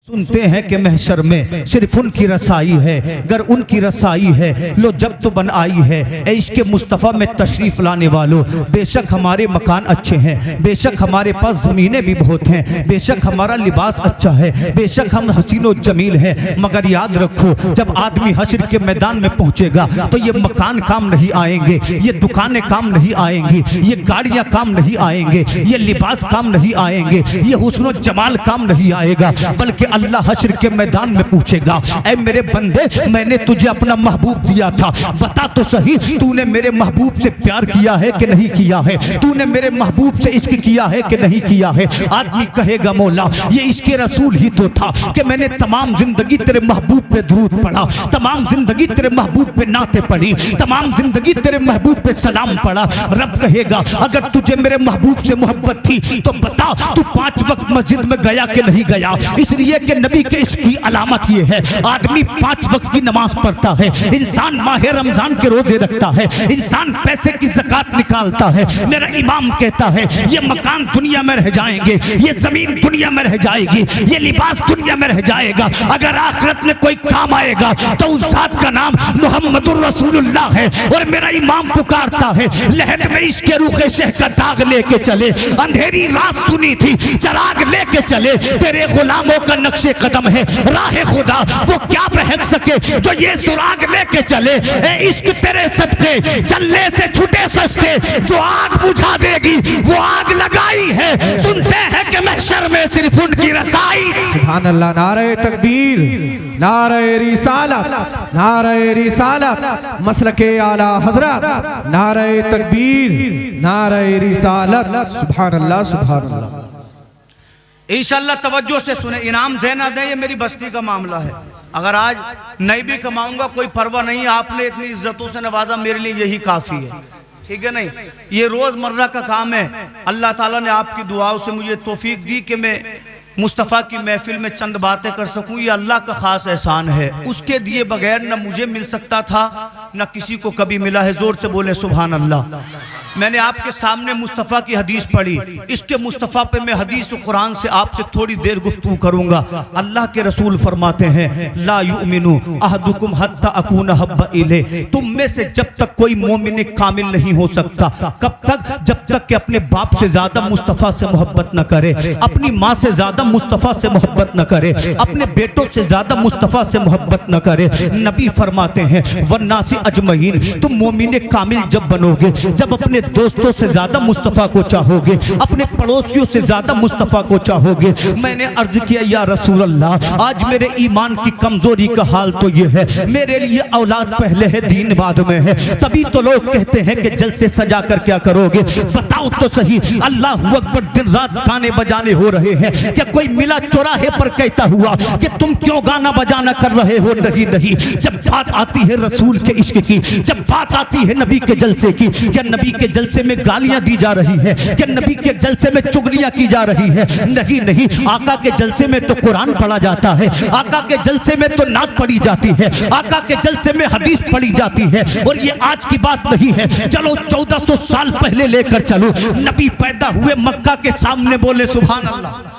सुनते हैं कि महशर में सिर्फ उनकी रसाई है, अगर उनकी रसाई है लो जब तो बन आई है। ए इश्क़ मुस्तफ़ा में तशरीफ़ लाने वालों, बेशक हमारे मकान अच्छे हैं, बेशक हमारे पास ज़मीनें भी बहुत हैं, बेशक हमारा लिबास अच्छा है, बेशक हम हसीनो जमील हैं, मगर याद रखो जब आदमी हश्र के मैदान में पहुँचेगा तो ये मकान काम नहीं आएंगे, ये दुकानें काम नहीं आएंगी, ये गाड़ियाँ काम नहीं आएंगे, ये लिबास काम नहीं आएंगे, ये हुस्न जमाल काम नहीं आएगा, बल्कि अल्लाह हश्र के मैदान में पूछेगा, ऐ मेरे बंदे मैंने तुझे अपना महबूब दिया था, बता तो सही तूने मेरे महबूब से प्यार किया है कि नहीं किया है, तूने मेरे महबूब से इश्क किया है कि नहीं किया है। आदमी कहेगा मौला ये इश्क़ रसूल ही तो था कि मैंने तमाम जिंदगी तेरे महबूब पे दुरूद पढ़ा, तमाम जिंदगी तेरे महबूब पे नाते पढ़ी, तमाम जिंदगी तेरे महबूब पे सलाम पढ़ा। रब कहेगा अगर तुझे मेरे महबूब से मोहब्बत थी तो बता तू 5 वक्त मस्जिद में गया कि नहीं गया, इसलिए कि नबी के इश्क़ की अलामत ये है आदमी 5 वक्त की नमाज पढ़ता है, इंसान माह रमजान के रोजे रखता है, इंसान पैसे की ज़कात निकालता है। मेरा इमाम कहता है ये मकान दुनिया में रह जाएंगे, ये जमीन दुनिया में रह जाएगी, ये लिबास दुनिया में रह जाएगा, अगर आखिरत में कोई काम आएगा तो उस जात का नाम मुहम्मदुर रसूलुल्लाह है। और मेरा इमाम पुकारता है लहद में इश्क़ रूखे शह का दाग लेके चले, अंधेरी रात सुनी थी चराग लेके चले, तेरे गुलामों का नक्शे कदम है राह खुदा, वो क्या बहक सके जो ये सुराग लेके चले। ए इश्क तेरे सदके जलने से छूटे सस्ते, जो आग बुझा देगी वो आग लगाई है, सुनते हैं कि महशर में सिर्फ उनकी रसाई। सुभान अल्लाह, नारे तकबीर, नारे रिसालत, नारे रिसालत, मसलके आला हजरत, नारे तकबीर, नारे रिसालत। सुभान अल्लाह, सुभान अल्लाह। इंशाअल्लाह तवज्जो से सुने, इनाम देना दे ये मेरी बस्ती का मामला है, अगर आज नहीं भी कमाऊंगा कोई परवाह नहीं, आपने इतनी इज्जतों से नवाजा मेरे लिए यही काफ़ी है, ठीक है नहीं। ये रोज़मर्रा का काम है, अल्लाह ताला ने आपकी दुआओं से मुझे तौफीक दी कि मैं मुस्तफ़ा की महफिल में चंद बातें कर सकूं, ये अल्लाह का ख़ास एहसान है, उसके दिए बगैर न मुझे मिल सकता था न किसी को कभी मिला है। ज़ोर से बोले सुभान अल्लाह। मैंने आपके सामने मुस्तफ़ा की हदीस पढ़ी, इसके मुस्तफ़ा पे मैं हदीस कुरान से आपसे थोड़ी देर गुफ्तगू करूंगा। अल्लाह के रसूल फरमाते हैं ला युमिनु अहदुकुम हत्ता अकूना हब्बा इले, तुम में से जब तक कोई मोमिन कामिल नहीं हो सकता, कब तक, जब तक कि अपने बाप से ज्यादा मुस्तफ़ा से मोहब्बत न करे, अपनी माँ से ज्यादा मुस्तफ़ा से मोहब्बत न करे, अपने बेटों से ज्यादा मुस्तफ़ा से मोहब्बत न करे। नबी फरमाते हैं वन्नासी अजमईन, तुम मोमिन कामिल जब बनोगे, जब अपने दोस्तों से ज्यादा मुस्तफ़ा को चाहोगे, अपने पड़ोसियों से ज्यादा मुस्तफ़ा को चाहोगे। मैंने अर्ज किया या रसूल अल्लाह आज मेरे ईमान की कमजोरी का हाल तो ये है, मेरे लिए औलाद पहले है दीन बाद में है, तभी तो लोग कहते हैं कि जलसे सजा कर क्या करोगे, बताओ तो सही। अल्लाह अकबर, दिन रात गाने बजाने हो रहे हैं, क्या कोई मिला चौराहे पर कहता हुआ कि तुम क्यों गाना बजाना कर रहे हो? नहीं नहीं, जब बात आती है रसूल के इश्क की, जब बात आती है नबी के जलसे की, क्या नबी के जलसे में गालियां दी जा रही है, क्या नबी के जलसे में चुगलियां की जा रही है? नहीं नहीं, आका के जलसे में तो कुरान पढ़ा जाता है, आका के जलसे में तो नात पढ़ी जाती है, आका के जलसे में हदीस पढ़ी जाती है। और ये आज की बात नहीं है, चलो 1400 साल पहले लेकर चलो, नबी पैदा हुए मक्का के सामने, बोले सुभान अल्लाह।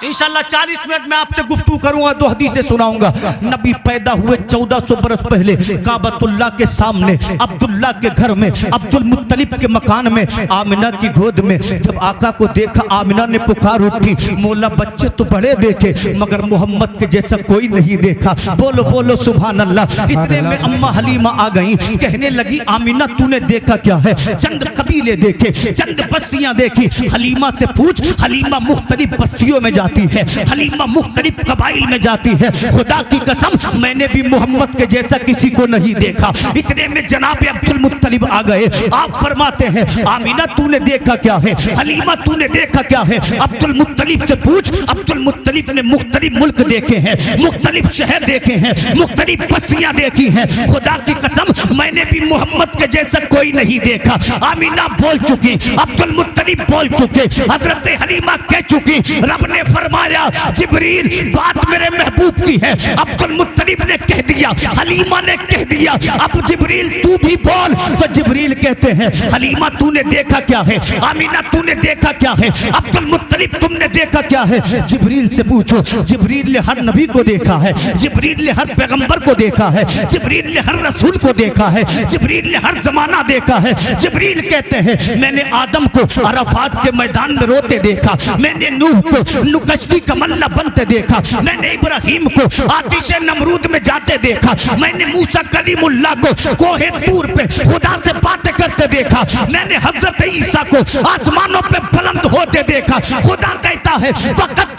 इंशाअल्लाह 40 मिनट में आपसे गुफ्तगू करूंगा, 2 हदीसें सुनाऊंगा। नबी पैदा हुए 1400 बरस पहले काबतुल्लाह के सामने, अब्दुल्ला के घर में, अब्दुल मुत्तलिब के मकान में, आमिना की गोद में। जब आका को देखा आमिना ने पुकार उठी, मौला बच्चे तो बड़े देखे मगर मोहम्मद के जैसा कोई नहीं देखा, बोलो बोलो सुभान अल्लाह। इतने में अम्मा हलीमा आ गई, कहने लगी आमिना तूने देखा क्या है? चंद कबीले देखे, चंद बस्तियां देखी। हलीमा से पूछ, हलीमा मुख्तलिफ बस्तियों में है, हलीमा मुख्तलिफ कबाइल में जाती है। खुदा की कसम मैंने भी मोहम्मद के जैसा किसी को नहीं देखा। इतने में जनाब अब्दुल मुत्तलिब आ गए, आप फरमाते हैं आमीना तूने देखा क्या है? हलीमा तूने देखा क्या है? अब्दुल मुत्तलिब से पूछ। अब्दुल मुत्तलिब ने मुख्तलिफ मुल्क देखे हैं, मुख्तलिफ शहर देखे हैं, मुख्तलिफ बस्तियां देखी हैं। खुदा की कसम मैंने भी मोहम्मद के जैसा कोई नहीं देखा। आमीना बोल चुकी, अब्दुल मुत्तलिब बोल चुके, हजरत हलीमा कह चुकी, रब ने फरमाया जिब्रील बात मेरे महबूब की है। अब्दुल मुत्तलिब ने कह दिया, हलीमा ने कह दिया, अब जिब्रील तू भी बोल। तो जिब्रील कहते हैं हलीमा तूने देखा क्या है, आमीना तूने देखा क्या है, अब्दुल मुत्तलिब तुमने देखा क्या है। जिब्रील से पूछो। जिब्रील ने हर नबी को देखा है, जिब्रील ने हर पैगंबर को देखा है, जिब्रील ने हर रसूल को देखा है, जिब्रील ने हर जमाना देखा है। जिब्रील कहते हैं मैंने आदम को अराफात के मैदान में रोते देखा, मैंने नूह को नुकश्ती का मल्ला बनते देखा, मैंने इब्राहीम को आतिश नमरूद में जाते देखा, मैंने मूसा कलीमुल्लाह को कोहे तूर पे खुदा से बातें करते देखा, मैंने हजरत ईसा को आसमानों पे बुलंद होते देखा। खुदा कहता है वक़्त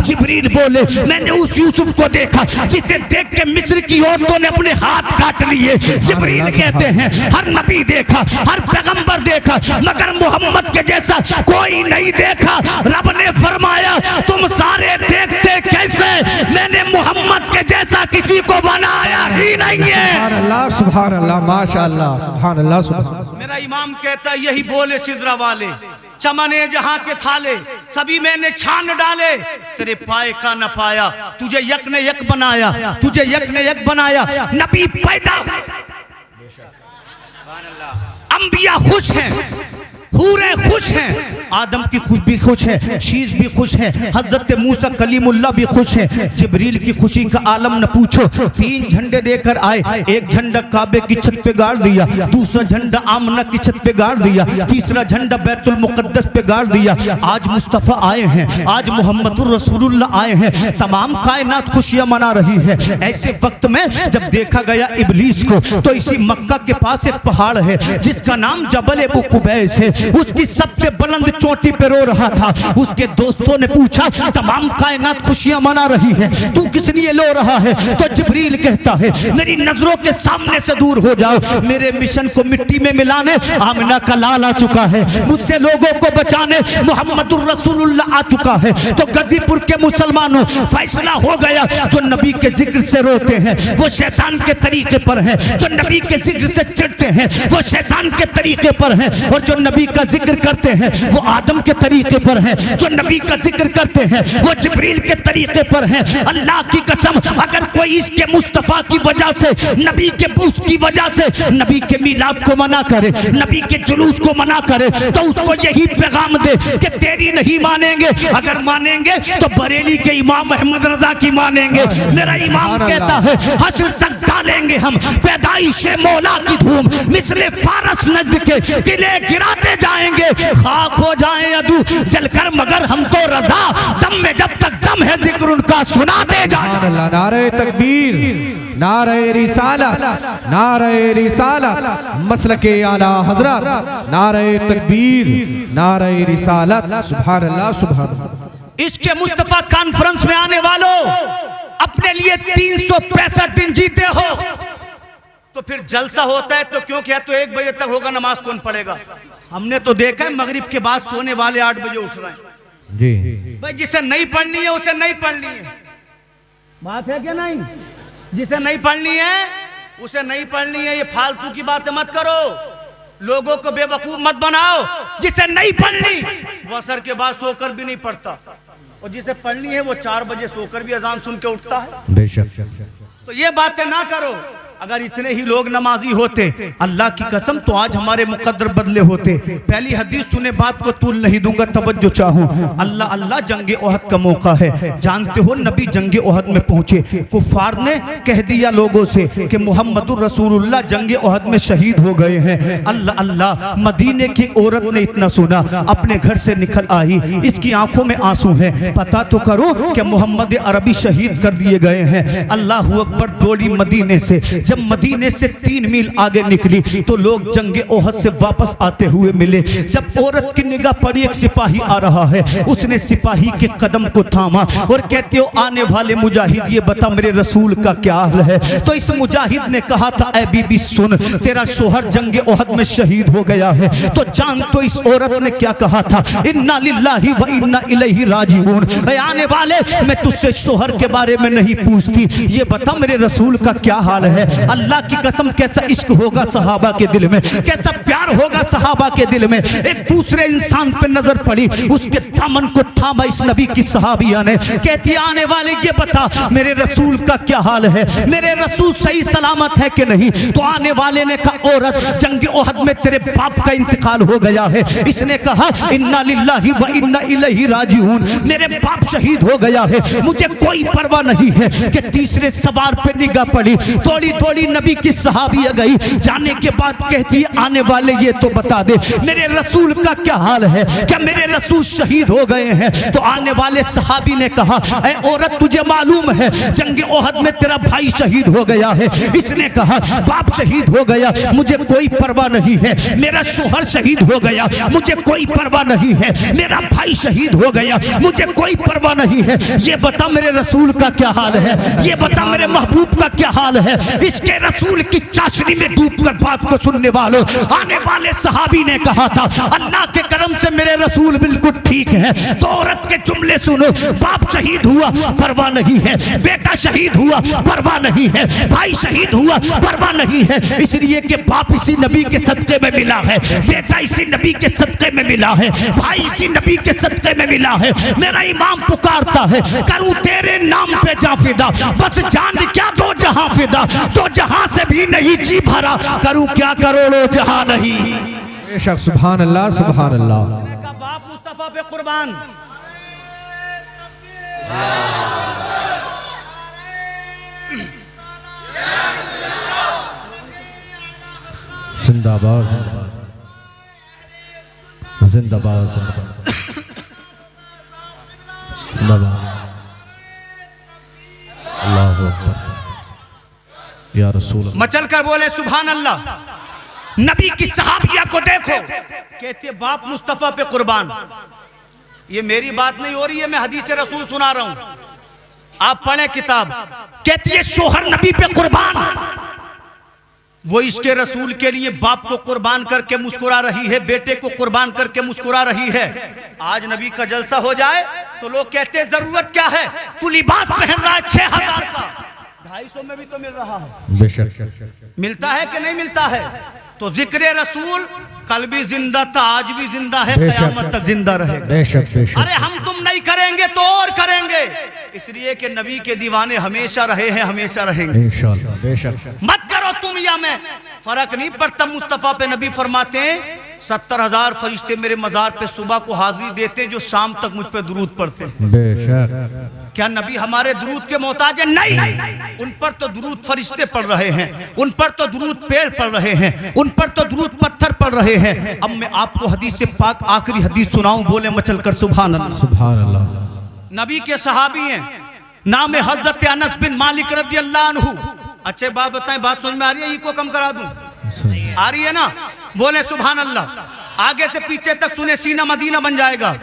जिब्रील बोले मैंने उस यूसुफ को देखा जिसे देख के मिस्र की औरतों ने अपने हाथ काट लिए। जिब्रील कहते हैं हर नबी देखा, हर पैगंबर देखा, मगर मोहम्मद के जैसा कोई नहीं देखा। रब ने फरमाया तुम सारे देखते कैसे, मैंने मोहम्मद के जैसा किसी को बनाया ही नहीं है। सुभान अल्लाह, सुभान अल्लाह, माशाअल्लाह, सुभान अल्लाह, सुभान। मेरा इमाम कहता यही बोले सिदरा वाले, चमने जहां के थाले सभी मैंने छान डाले, तेरे पाए का न पाया, तुझे यक ने यक बनाया, तुझे यक ने यक बनाया। नबी पैदा हुए, अंबिया खुश हैं, पूरे खुश हैं, आदम की खुश भी खुश है, शीश भी खुश है, हजरत मूसा कलीमुल्लाह भी खुश है। जिब्रील की खुशी का आलम न पूछो। 3 झंडे देकर आए, एक झंडा काबे की छत पे गाड़ दिया, दूसरा झंडा आमना की छत पे गाड़ दिया, तीसरा झंडा बैतुल मुकद्दस पे गाड़ दिया। आज मुस्तफ़ा आए हैं, आज मोहम्मदुर रसूलुल्लाह आए हैं, तमाम कायनात खुशियां मना रही है। ऐसे वक्त में जब देखा गया इब्लीस को, तो इसी मक्का के पास एक पहाड़ है जिसका नाम जबल अबू कुबैस है, उसकी सबसे बुलंद चोटी पे रो रहा था। उसके दोस्तों ने पूछा तमाम कायनात खुशियां मना रही है, तू किस लिए रो रहा है? तो जिब्रील कहता है मेरी नजरों के सामने से दूर हो जाओ, मेरे मिशन को मिट्टी में मिलाने आमिना का लाल आ चुका है, मुझसे लोगों को बचाने मोहम्मदुर रसूलुल्लाह आ चुका है। तो गाजीपुर के मुसलमानों फैसला हो गया, जो नबी के जिक्र से रोते हैं वो शैतान के तरीके पर हैं, जो नबी के जिक्र से चिढ़ते हैं वो शैतान के तरीके पर हैं, और जो नबी का जिक्र करते हैं वो आदम के तरीके पर हैं, जो नबी का जिक्र करते हैं वो जिब्रील के तरीके पर हैं। अल्लाह की कसम अगर कोई इसके मुस्तफ़ा की वजह से, नबी के बूस की वजह से नबी के मिलाद को मना करे, नबी के जुलूस को मना करे, तो उसको यही पैगाम दे कि तेरी नहीं मानेंगे, अगर मानेंगे तो बरेली के इमाम अहमद रजा की मानेंगे। मेरा इमाम कहता है हश्र तक डालेंगे हम पैदाइश मौला की धूम, मिसले फारस नजद के किले गिराते जाएंगे, खाक हो जाए अदू जलकर मगर हम तो रजा, दम में जब तक दम है जिक्र उनका सुनाते जाए। नारे तकबीर, नारे रिसालत, नारे रिसालत, मसलके आला हजरत, नारे तकबीर, नारे रिसालत, सुभान अल्लाह, सुभान अल्लाह। इसके मुस्तफा कॉन्फ्रेंस में आने वालों अपने लिए 365 दिन जीते हो, तो फिर जलसा होता है तो क्यों क्या, तो 1 बजे तक होगा, नमाज कौन पढ़ेगा? हमने तो देखा है मगरिब के बाद सोने वाले 8 बजे उठ रहे हैं जी। भाई जिसे नहीं पढ़नी है उसे नहीं पढ़नी है, बात है क्या नहीं? जिसे नहीं पढ़नी है उसे नहीं पढ़नी है, ये फालतू की बातें मत करो, लोगों को बेवकूफ मत बनाओ। जिसे नहीं पढ़नी वो असर के बाद सोकर भी नहीं पढ़ता, और जिसे पढ़नी है वो 4 बजे सोकर भी अजान सुन के उठता है। बेशक। तो ये बातें ना करो। अगर इतने ही लोग नमाजी होते अल्लाह की कसम तो आज हमारे मुकद्दर बदले होते। पहली हदीस सुने बात को तूल नहीं दूंगा, तवज्जो चाहूं। अल्लाह अल्लाह जंगे ओहद का मौका है, जानते हो नबी जंगे ओहद में पहुंचे, कुफार ने कह दिया लोगों से कि मोहम्मदुर रसूलुल्लाह जंगे ओहद में शहीद हो गए हैं। अल्लाह अल्लाह, मदीने की एक औरत ने इतना सुना, अपने घर से निकल आई, इसकी आंखों में आंसू हैं, पता तो करो कि मोहम्मद अरबी शहीद कर दिए गए हैं। अल्लाह अकबर, दौड़ी मदीने से। जब मदीने से 3 मील आगे निकली तो लोग जंगे ओहद से वापस आते हुए मिले। जब औरत की निगाह पड़ी, एक सिपाही आ रहा है, उसने सिपाही के कदम को थामा और कहते हो आने वाले मुजाहिद, ये बता मेरे रसूल का क्या हाल है? तो इस मुजाहिद ने कहा था ऐ बीबी सुन, तेरा शोहर जंगे ओहद में शहीद हो गया है। तो जान तो इस औरत ने क्या कहा था, इन्ना लिल्लाहि व इन्ना इलैहि राजिऊन। आने वाले, मैं तुझसे शोहर के बारे में नहीं पूछती, ये बता मेरे रसूल का क्या हाल है? अल्लाह की कसम कैसा इश्क होगा सहाबा के दिल में, कैसा प्यार होगा सहाबा के दिल में। एक दूसरे इंसान पे नजर पड़ी, उसके दामन को थामा इस नबी की सहाबिया ने। कहती आने वाले ये बता मेरे रसूल का क्या हाल है, मेरे रसूल सही सलामत है कि नहीं। तो आने वाले ने कहा औरत जंग ओहद में तेरे बाप का इंतकाल हो गया है। इसने कहा इन्ना लिल्लाहि व इन्ना इलैहि राजिऊन, मेरे बाप शहीद हो गया है, मुझे कोई परवाह नहीं है। कि तीसरे सवार पे निगाह पड़ी, थोड़ी थोड़ी नबी की सहाबिया गई, जाने के बाद कहती है आने वाले ये तो बता दे मेरे रसूल का क्या हाल है, क्या मेरे रसूल शहीद हो गए हैं। तो आने वाले सहाबी ने कहा ऐ औरत तुझे मालूम है जंग ओहद में तेरा भाई शहीद हो गया है। इसने कहा बाप शहीद हो गया मुझे कोई परवाह नहीं है, मेरा शोहर शहीद हो गया मुझे कोई परवाह नहीं है, मेरा भाई शहीद हो गया मुझे कोई परवाह नहीं है। ये बता मेरे रसूल का क्या हाल है, ये बता मेरे महबूब का क्या हाल है। इसके रसूल की चाशनी में डूबकर बात को सुनने वालों, आने वाले सहाबी ने कहा था अल्लाह के करम से मेरे रसूल बिल्कुल ठीक है। तो औरत के जुमले सुनो, बाप शहीद हुआ परवाह नहीं है, बेटा शहीद हुआ परवाह नहीं है, भाई शहीद हुआ परवाह नहीं है। इसलिए कि बाप इसी नबी के सदक़े में मिला है, बेटा इसी नबी के सदक़े में मिला है, भाई इसी नबी के सदक़े में मिला है। मेरा इमाम पुकारता है करूं तेरे नाम पे जा फिदा, बस जान क्या दो जहां फिदा, तो जहां से भी नहीं जी भरा, करूं क्या करोड़ों जहां नहीं। बेशक सुभान अल्लाह सुभान अल्लाह। बाप मुस्तफा पे कुर्बान। जिंदाबाद जिंदाबाद जिंदाबाद अल्लाहु अकबर या रसूल। मचल कर बोले सुभान अल्लाह। नबी की सहाबिया को देखो, कहते हैं बाप मुस्तफा पे कुर्बान। ये मेरी बात नहीं हो रही है, मैं हदीस रसूल सुना रहा हूं, आप पढ़ें किताब। कहती है शोहर नबी पे कुर्बान, वो इसके रसूल के लिए बाप को कुर्बान करके मुस्कुरा रही है, बेटे को कुर्बान करके मुस्कुरा रही है। आज नबी का जलसा हो जाए तो लोग कहते हैं जरूरत क्या है, तू लिबास पहन रहा है 6000 का, 250 में भी तो मिल रहा है। बेशक मिलता है कि नहीं मिलता है। तो जिक्र रसूल कल भी जिंदा था, आज भी जिंदा है, कयामत तक जिंदा रहेगा। बेशक बेशक। अरे हम तुम नहीं करेंगे तो और करेंगे, इसलिए कि नबी के दीवाने हमेशा रहे हैं, हमेशा रहेंगे इंशाअल्लाह। बेशक मत करो तुम या मैं, फर्क नहीं पड़ता। मुस्तफा पे नबी फरमाते हैं 70,000 फरिश्ते मेरे मजार पे सुबह को हाजिरी देते जो शाम तक मुझ पे दुरूद पढ़ते हैं। बेशक। क्या नबी हमारे दुरूद के मोहताज है? नहीं, उन पर तो दुरूद फरिश्ते पढ़ रहे हैं, उन पर तो दुरूद पेड़ पढ़ रहे हैं, उन पर तो दुरूद पत्थर पढ़ रहे हैं। अब मैं आपको हदीस से पाक आखिरी हदीस सुनाऊं, बोले मचल कर सुभान अल्लाह। सुभान अल्लाह। नबी के सहाबी हैं, नाम है हजरत अनस बिन मालिक रज़ी अल्लाह अन्हु। अच्छे बात बताएं, बात समझ में आ रही है? इको कम करा दूं, आ रही है ना? बोले सुभान अल्लाह। आगे से पीछे तक सुने, सीना मदीना बन जाएगा।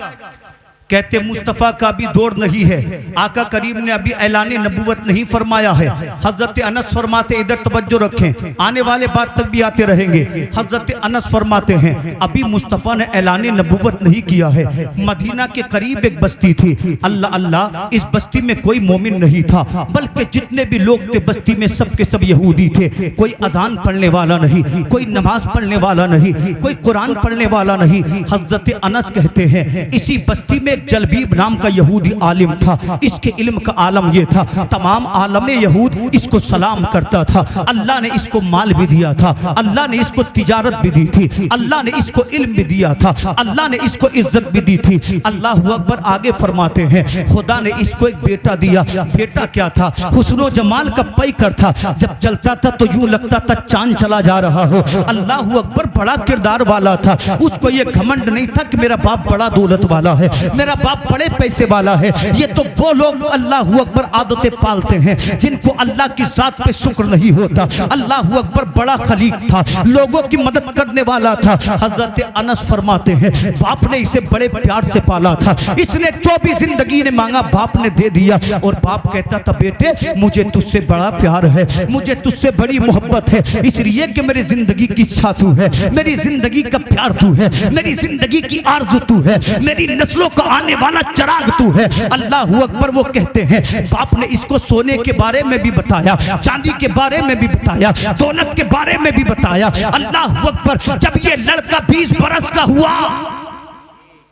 कहते मुस्तफ़ा का भी दौर नहीं है, आका करीम ने अभी ऐलान नबूवत नहीं फरमाया है। हजरत अनस फरमाते, इधर तवज्जो रखें, आने वाले बात तक भी आते रहेंगे। हजरत अनस फरमाते हैं अभी मुस्तफ़ा ने ऐलान नबूवत नहीं किया है। मदीना के करीब एक बस्ती थी, अल्लाह अल्लाह, इस बस्ती में कोई मोमिन नहीं था, बल्कि जितने भी लोग थे बस्ती में सब के सब यहूदी थे। कोई अजान पढ़ने वाला नहीं, कोई नमाज पढ़ने वाला नहीं, कोई कुरान पढ़ने वाला नहीं। हजरत अनस कहते हैं इसी बस्ती में जलबीब नाम का यहूदी आलिम था, इसके इल्म का आलम ये था, तमाम आलम यहूद इसको सलाम करता था। अल्लाह ने इसको माल भी दिया था, अल्लाह ने इसको तिजारत भी दी थी, अल्लाह ने इसको इल्म भी दिया था, अल्लाह ने इसको इज्जत भी दी थी। अल्लाह अकबर। आगे फरमाते हैं खुदा ने इसको एक बेटा दिया। बेटा क्या था? हुस्नो जमाल का पैकर था, जब चलता था तो यूं लगता था चांद चला जा रहा हो। अल्लाह अकबर। बड़ा किरदार वाला था, उसको ये घमंड नहीं था कि मेरा बाप बड़ा दौलत वाला है, मेरा बाप बड़े पैसे वाला है। ये तो वो लोग अल्लाह अकबर आदतें पालते हैं जिनको अल्लाह की जात पे शुक्र नहीं होता। अल्लाह अकबर। बड़ा खलीक था, लोगों की मदद करने वाला था। हजरत अनस फरमाते हैं बाप ने इसे बड़े प्यार से पाला था, इसने जो भी जिंदगी ने मांगा बाप ने दे दिया। और बाप कहता था बेटे मुझे तुझसे बड़ा प्यार है, मुझे तुझसे बड़ी मोहब्बत है, इसलिए कि मेरी जिंदगी की इच्छा तू है, मेरी जिंदगी का प्यार तू है, मेरी जिंदगी की आरज़ू तू है, मेरी नस्लों का आने वाला चिराग तू है। अल्लाह अकबर। वो कहते हैं बाप ने इसको सोने के बारे में भी बताया, चांदी के बारे में भी बताया, दौलत के बारे में भी बताया। अल्लाह अकबर। जब ये लड़का 20 बरस का हुआ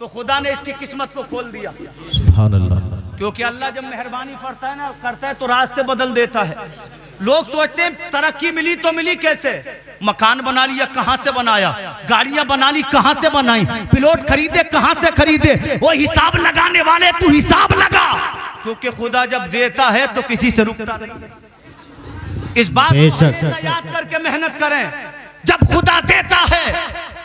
तो खुदा ने इसकी किस्मत को खोल दिया। सुभान अल्लाह। क्योंकि अल्लाह जब मेहरबानी करता है तो रास्ते बदल देता है। लोग सोचते हैं तरक्की मिली तो मिली कैसे, मकान बना लिया कहां से बनाया, गाड़ियां बना ली कहां से बनाई, पिलोट खरीदे कहां से खरीदे। वो हिसाब लगाने वाले तू हिसाब लगा, क्योंकि खुदा जब देता है तो किसी से रुकता नहीं। इस बात को हमेशा याद करके मेहनत करें। जब खुदा देता है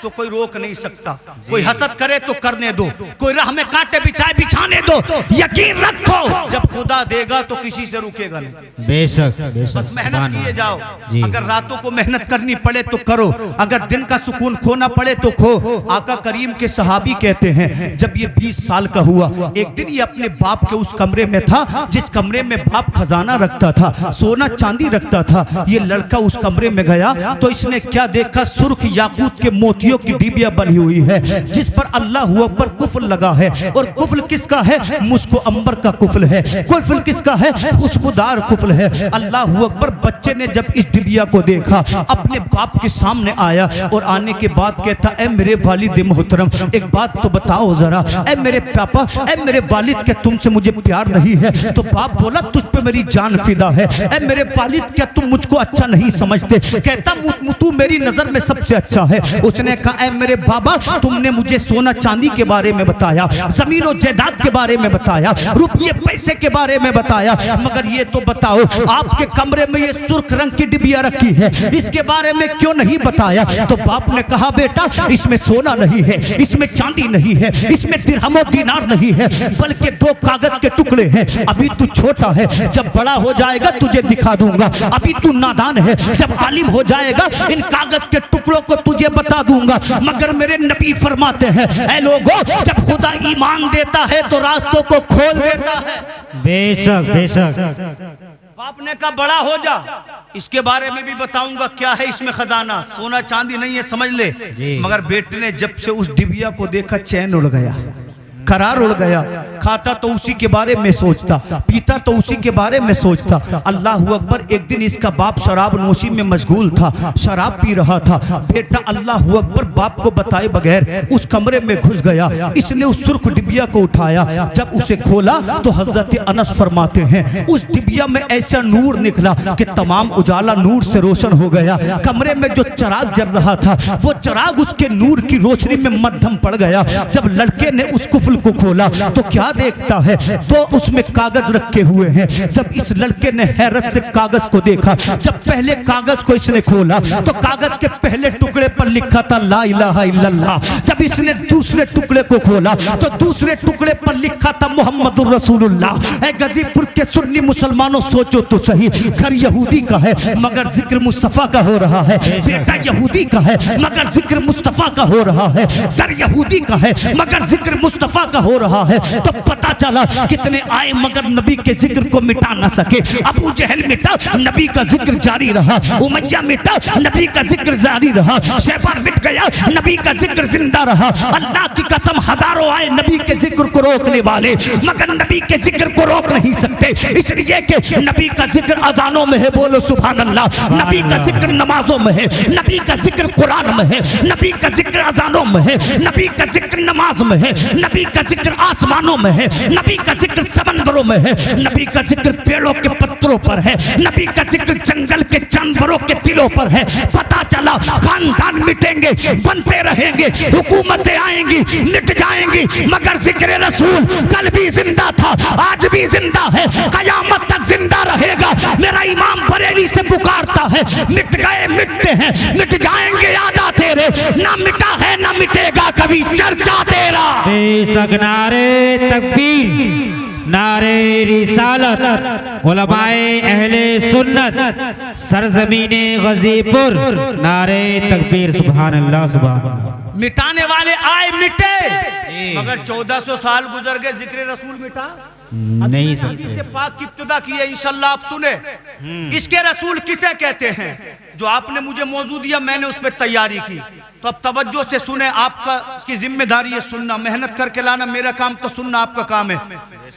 तो कोई रोक नहीं सकता। कोई हसद करे तो करने दो, कोई राह में कांटे बिछाए बिछाने दो। यकीन रखो जब खुदा देगा तो किसी से रुकेगा नहीं। बेशक बेशक। बस मेहनत किए जाओ। अगर रातों को मेहनत करनी पड़े तो करो, अगर दिन का सुकून खोना पड़े तो खो। आका करीम के सहाबी कहते हैं जब ये 20 साल का हुआ, एक दिन ये अपने बाप के उस कमरे में था जिस कमरे में बाप खजाना रखता था, सोना चांदी रखता था। ये लड़का उस कमरे में गया तो इसने क्या देखा, सुर्ख याकूत के मोतियों की डिबिया बनी हुई है जिस पर अल्लाह अकबर कुफल लगा है। और कुफल किसका है, मुस्को अंबर का कुफल है। कुफल किसका है, खुशबूदार कुफल है। अल्लाह अकबर। बच्चे ने जब इस डिबिया को देखा अपने बाप के सामने आया और आने के बाद कहता ए मेरे वालिद मोहतरम एक बात तो बताओ जरा, ए मेरे पापा, ए मेरे वालिद क्या तुमसे मुझे प्यार नहीं है? तो बाप बोला तुझ पे मेरी जान फिदा है। ए मेरे वालिद क्या तुम मुझको अच्छा नहीं समझते? कहता तू मेरी नजर में सबसे अच्छा है। उसने कहा ए मेरे बाबा तुमने मुझे सोना चांदी के बारे में बताया, जमीन और जायदाद के बारे में बताया, रुपये पैसे के बारे में बताया, मगर ये तो बताओ आपके कमरे में ये सुर्ख रंग की डिबिया रखी है, इसके बारे में क्यों नहीं बताया? तो बाप ने कहा बेटा इसमें सोना नहीं है, इसमें चांदी नहीं है, इसमें दिरहमो दीनार नहीं है, बल्कि 2 कागज के टुकड़े हैं। अभी तू छोटा है, जब बड़ा हो जाएगा तुझे दिखा दूंगा। अभी तू नादान है, जब आलिम हो जाएगा इन कागज के टुकड़ों को तुझे बता दूंगा। मगर मेरे नबी फरमाते हैं ऐ लोगों जब खुदा ईमान देता है तो रास्तों को खोल देता है। बेशक बेशक। बाप ने कहा बड़ा हो जा, इसके बारे में भी बताऊंगा क्या है इसमें खजाना, सोना चांदी नहीं है समझ ले। मगर बेटे ने जब से उस डिबिया को देखा चैन उड़ गया, करार उड़ गया। खाता तो उसी के बारे में सोचता, पीता तो उसी के बारे में सोचता। अल्लाह अकबर। एक दिन इसका बाप शराब नोशी में मशगूल था, शराब पी रहा था। बेटा अल्लाह अकबर बाप को बताए बगैर उस कमरे में घुस गया। इसने उस सुर्ख डिबिया को उठाया, जब उसे खोला तो हजरत अनस फरमाते हैं उस डिबिया में ऐसा नूर निकला कि तमाम उजाला नूर से रोशन हो गया। कमरे में जो चिराग जल रहा था वो चिराग उसके नूर की रोशनी में मध्यम पड़ गया। जब लड़के ने उस कुफल को खोला तो क्या देखता है, तो उसमें कागज रखे हुए हैं। जब इस लड़के ने हैरत से कागज को देखा, जब पहले कागज को इसने खोला तो कागज के पहले टुकड़े पर लिखा था ला इलाहा इल्लल्लाह। जब इसने दूसरे टुकड़े को खोला तो दूसरे टुकड़े पर लिखा था मोहम्मदुर रसूलुल्लाह। ए गाजीपुर के सुन्नी मुसलमानों सोचो तो सही, घर यहूदी का है मगर जिक्र मुस्तफा का हो रहा है। बेटा यहूदी का है मगर जिक्र मुस्तफा का हो रहा है। घर यहूदी का है मगर जिक्र मुस्तफा का हो रहा है। तो पता चला कितने आए मगर नबी के जिक्र को मिटा ना सके। अबू जहल मिटा, नबी का जिक्र जारी रहा। उमैया मिटा, नबी का जिक्र जारी रहा। शैबा मिट गया, नबी का जिक्र जिंदा रहा। अल्लाह की कसम हजारों आए नबी के जिक्र को रोकने वाले, मगर नबी के जिक्र को रोक नहीं सकते, इसलिए कि नबी का जिक्र अजानों में है। बोलो सुभान अल्लाह। नबी का जिक्र नमाजों में है, नबी का जिक्र कुरान में है, नबी का जिक्र अजानों में है, नबी का जिक्र नमाज में है, नबी का जिक्र आसमानों में है, नबी का जिक्र समंदरों में है, नबी का जिक्र पेड़ों के पत्तों पर है, नबी का जिक्र जंगल के जानवरों के दिलों पर है। पता चला खानदान मिटेंगे, बनते रहेंगे, हुकूमतें आएंगी, मिट जाएंगी, मगर जिक्र रसूल कल भी जिंदा था, आज भी जिंदा है, कयामत तक जिंदा रहेगा। मेरा इमाम बरेली से पुकारता है मिट गए मिटते हैं, मिट जाएंगे यादा तेरे, ना मिटा है ना मिटेगा कभी चर्चा तेरा। बेशक। नारे तकबीर, नारे रिसालत, उलमाए अहले सुन्नत, सरजमीने गाजीपुर, नारे तकबीर। सुभान अल्लाह सुभान अल्लाह। मिटाने वाले आए मिटे, मगर 1400 साल गुजर गए, जिक्र रसूल मिटा नहीं सकते। से पाक की इब्तिदा की है, इंशाल्लाह आप सुने। इसके रसूल किसे कहते हैं? जो आपने मुझे मौजू दिया मैंने उस पर तैयारी की। तो अब तवज्जो से सुने, आपका की जिम्मेदारी है सुनना, मेहनत करके लाना, मेरा काम तो सुनना आपका काम है।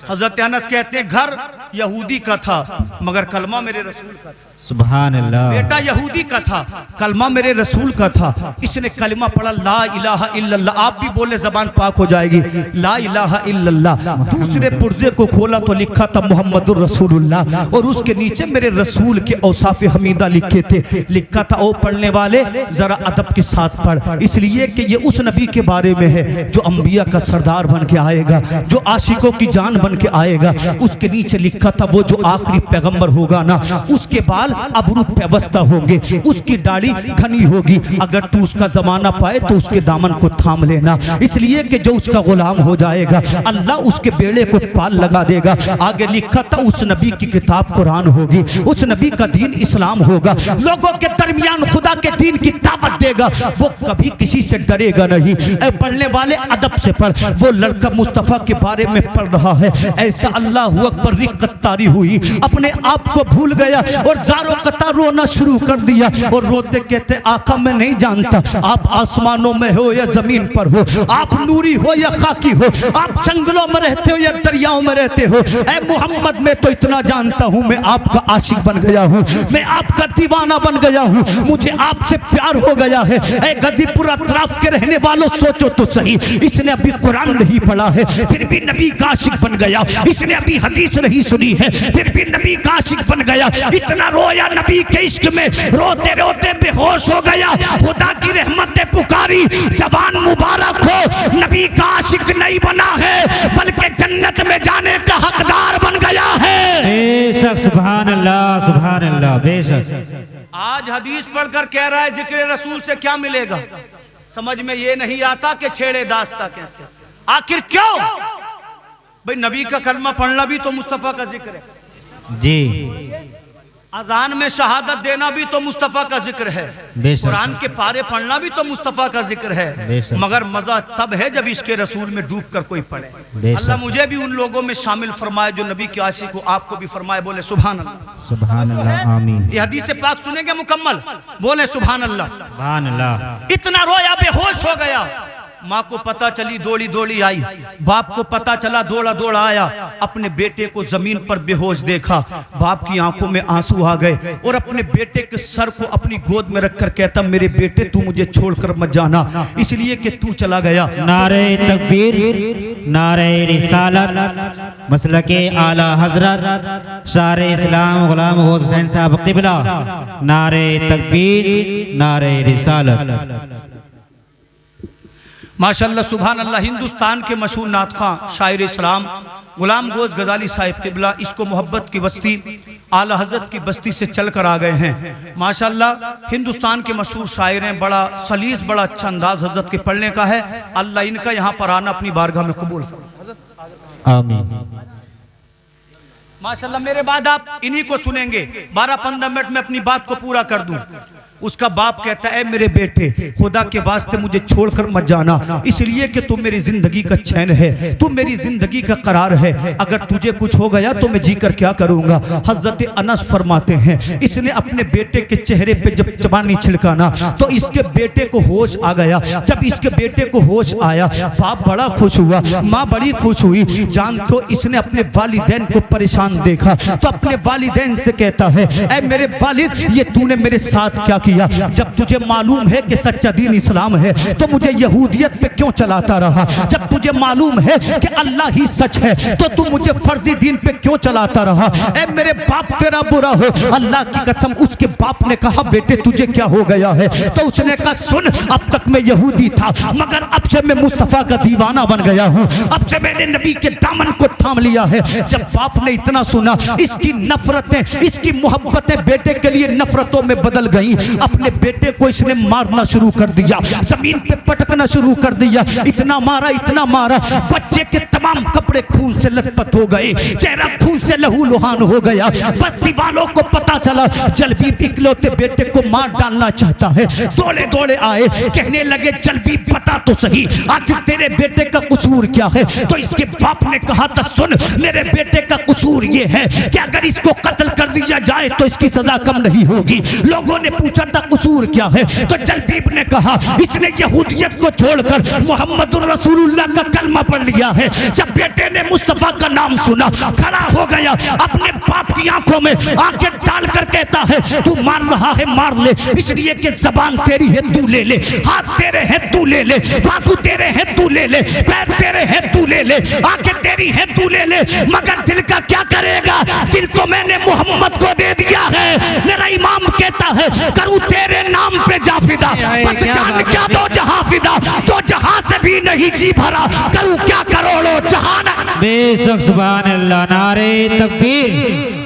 हजरत अनस कहते हैं घर यहूदी का था मगर कलमा मेरे रसूल का था। सुभान अल्लाह। बेटा यहूदी का था, कलमा मेरे रसूल का था। इसने कलमा पढ़ा ला इलाहा इल्लल्लाह। आप भी बोले जबान पाक हो जाएगी, ला इलाहा इल्लल्लाह। दूसरे पुर्जे को खोला तो लिखा था मोहम्मदुर रसूलुल्लाह, और उसके नीचे मेरे रसूल के औसाफ हमीदा लिखे थे। लिखा था ओ पढ़ने वाले जरा अदब के साथ पढ़, इसलिए कि ये उस नबी के बारे में है जो अंबिया का सरदार बन के आएगा, जो आशिकों की जान बन के आएगा। उसके नीचे लिखा था वो जो आखिरी पैगंबर होगा ना, उसके बाल अबरू व्यवस्था होंगे, उसकी दाढ़ी घनी होगी। अगर तू उसका जमाना पाए तो उसके दामन को थाम लेना, इसलिए कि जो उसका गुलाम हो जाएगा अल्लाह उसके बेड़े को पाल लगा देगा। आगे लिखा था उस नबी की किताब कुरान होगी, उस नबी का दीन इस्लाम होगा, लोगों के दरमियान खुदा के दीन की दावत देगा, वो कभी किसी से डरेगा नहीं। पढ़ने वाले अदब से पढ़। वो लड़का मुस्तफा के बारे में पढ़ रहा है, ऐसा अल्लाह अकबर रिक्कत तारी हुई, अपने आप को भूल गया और जारो कतार रोना शुरू कर दिया। और रोते कहते आका मैं नहीं जानता आप आसमानों में हो या जमीन पर हो, आप नूरी हो या खाकी हो, आप जंगलों में रहते हो या दरियाओं में रहते हो। ऐ मोहम्मद मैं तो इतना जानता हूँ, मैं आपका आशिक बन गया हूँ, मैं आपका दीवाना बन गया हूँ, मुझे आपसे प्यार हो गया है। ऐ गाजीपुर अतराफ के रहने वालों सोचो तो सही, इसने अभी कुरान नहीं पढ़ा है फिर भी नबी का आशिक बन गया, इसने अभी हदीस नहीं सुनी है फिर भी नबी का आशिक बन गया। इतना रोया नबी के इश्क में, रोते रोते बेहोश हो गया। खुदा की रहमतें पुकारी, जवान मुबारक हो, नबी का आशिक नहीं बना है बल्कि जन्नत में जाने का हकदार बन गया है। बेशक सुभान अल्लाह, सुभान अल्लाह, बेशक। आज हदीस पढ़कर कह रहा है जिक्र रसूल से क्या मिलेगा, समझ में ये नहीं आता कि छेड़े दास्ता कैसे, आखिर क्यों? भाई नबी का कलमा पढ़ना भी तो मुस्तफा का जिक्र है जी, अजान में शहादत देना भी तो मुस्तफ़ा का जिक्र है, कुरान के पारे पढ़ना भी तो मुस्तफ़ा का जिक्र है। मगर मजा तब है जब इसके रसूल में डूब कर कोई पढ़े। अल्लाह मुझे भी उन लोगों में शामिल फरमाए जो नबी के आशिक को, आपको भी फरमाए। बोले सुभान अल्लाह, सुभान अल्लाह, आमीन। ये हदीस पाक सुनेंगे मुकम्मल, बोले सुभान अल्लाह, सुभान अल्लाह। इतना रोया बेहोश हो गया। माँ को पता चली, दौड़ी दौड़ी आई, बाप को पता चला, दौड़ा दौड़ा आया, अपने बेटे को जमीन पर बेहोश देखा। बाप की आंखों में आंसू आ गए और अपने बेटे के सर को अपनी गोद में रखकर कहता मेरे बेटे तू मुझे छोड़कर मत जाना, इसलिए कि तू चला गया। नारे तकबीर, नारे रिसालत, मसलके आला हजरत शारे इस्लाम गुलाम हुसैन साहब क़िबला। नारे तकबीर, नारे रिसालत। माशाअल्लाह सुभान अल्लाह। हिंदुस्तान के मशहूर नात खां शायर इस्लाम गुलाम गोश गजाली साहिब क़िबला इसको मोहब्बत की बस्ती आला हजरत की बस्ती से चल कर आ गए हैं। माशाअल्लाह हिंदुस्तान के मशहूर शायर हैं, बड़ा सलीस, बड़ा अच्छा अंदाज हजरत के पढ़ने का है। अल्लाह इनका यहाँ पर आना अपनी बारगाह में कबूल फरमाए, आमीन। माशाअल्लाह। मेरे बाद आप इन्हीं को सुनेंगे, 12-15 मिनट में अपनी बात को पूरा कर दूं। उसका बाप कहता है मेरे बेटे खुदा के वास्ते मुझे छोड़कर मत जाना, इसलिए कि तू मेरी जिंदगी का चैन है, तू मेरी जिंदगी का करार है, अगर तुझे कुछ हो गया तो मैं जीकर क्या करूंगा। हजरत अनस फरमाते हैं इसने अपने बेटे के चेहरे पे जब जबानी छिड़काना तो इसके बेटे को होश आ गया। जब इसके बेटे को होश आया बाप बड़ा खुश हुआ, माँ बड़ी खुश हुई। जान तो इसने अपने वालिदैन को परेशान देखा तो अपने वालिदैन से कहता है ऐ मेरे वालिद ये तूने मेरे साथ क्या किया? जब तुझे मालूम है कि सच्चा दीन इस्लाम है तो मुझे यहूदियत पे क्यों चलाता रहा? जब तुझे मालूम है कि अल्लाह ही सच है तो तू मुझे फर्जी दीन पे क्यों चलाता रहा? ऐ मेरे बाप तेरा बुरा हो। अल्लाह की कसम उसके बाप ने कहा बेटे तुझे क्या हो गया है? तो उसने कहा सुन, अब तक मैं यहूदी था मगर अब से मैं मुस्तफा का दीवाना बन गया हूँ, अब से मैंने नबी के दामन को थाम लिया है। जब बाप ने इतना सुना इसकी नफरतें, इसकी मोहब्बतें बेटे के लिए नफरतों में बदल गई। अपने बेटे को इसने मारना शुरू कर दिया, जमीन पे पटकना शुरू कर दिया। इतना मारा, इतना मारा, बच्चे के तमाम कपड़े खून से लथपथ हो गए, चेहरा खून से लहूलुहान हो गया। बस्ती वालों को पता चला जलबीब इकलौते बेटे को मार डालना चाहता है। दौड़े दौड़े आए, कहने लगे जलबीब बता तो सही आखिर तेरे बेटे का कसूर क्या है? तो इसके बाप ने कहा था सुन मेरे बेटे का कसूर ये है कि अगर इसको कत्ल कर कर दिया जाए तो इसकी सजा कम नहीं होगी। लोगों ने पूछा था कसूर क्या है, तो जलबीब ने कहा इसने यहूदियत को छोड़कर मोहम्मदुर रसूलुल्लाह का कलमा पढ़ लिया है। जब बेटे ने मुस्तफा का नाम सुना, खड़ा हो गया, अपने बाप की आंखों में आंखें डालकर कहता है तू मार रहा है मार ले, इसलिए कि जबान तेरी है तू ले ले, हाथ तेरे हैं तू ले ले, बाजू तेरे हैं तू ले ले, पैर तेरे हैं तू ले ले, आंखें तेरी हैं तू ले ले, मगर दिल का क्या करेगा? दिल तो मैंने मोहम्मद को दे दिया है। मेरा इमाम कहता है करूँ तेरे नाम पे जा फिदा, बस जान क्या दो जहां फिदा, तो जहां से भी नहीं जी भरा, करूँ क्या करोड़ों जहान। बेशक सुभान अल्लाह। नारे तकबीर,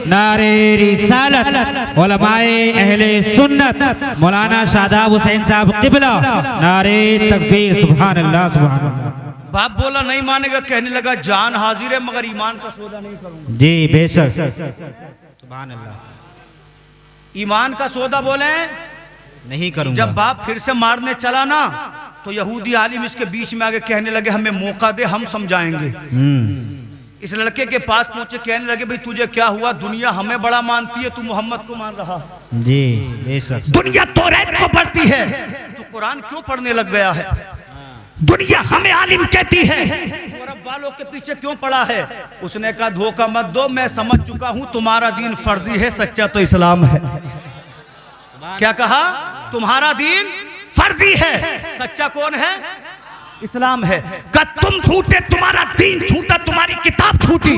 नारे रिसालत, उलमाए अहले सुन्नत मौलाना शादाब हुसैन साहब क़िबला, नारे तकबीर, सुभान अल्लाह सुभान अल्लाह। बाप बोला नहीं मानेगा, कहने लगा जान हाजिर है मगर ईमान का सौदा नहीं करूंगा। जी बेशक सुभान अल्लाह। ईमान का सौदा बोले नहीं करूंगा। जब बाप फिर से मारने चला ना, तो यहूदी आलिम इसके बीच में आगे कहने लगे हमें मौका दे, हम समझाएंगे। इस लड़के के पास पहुंचे, कहने लगे भाई तुझे क्या हुआ? दुनिया हमें बड़ा मानती है, तू मोहम्मद को मान रहा। जी बेशक। दुनिया तौरात को पढ़ती है, तू कुरान क्यों पढ़ने लग गया है? दुनिया हमें आलिम कहती है, अरब वालों के पीछे क्यों पड़ा है? उसने कहा धोखा मत दो, मैं समझ चुका हूं तुम्हारा दीन फर्जी है, सच्चा तो इस्लाम है। क्या कहा? तुम्हारा दीन फर्जी है, सच्चा कौन है? इस्लाम है। का तुम झूठे, तुम्हारा दीन झूठा, तुम्हारी किताब झूठी,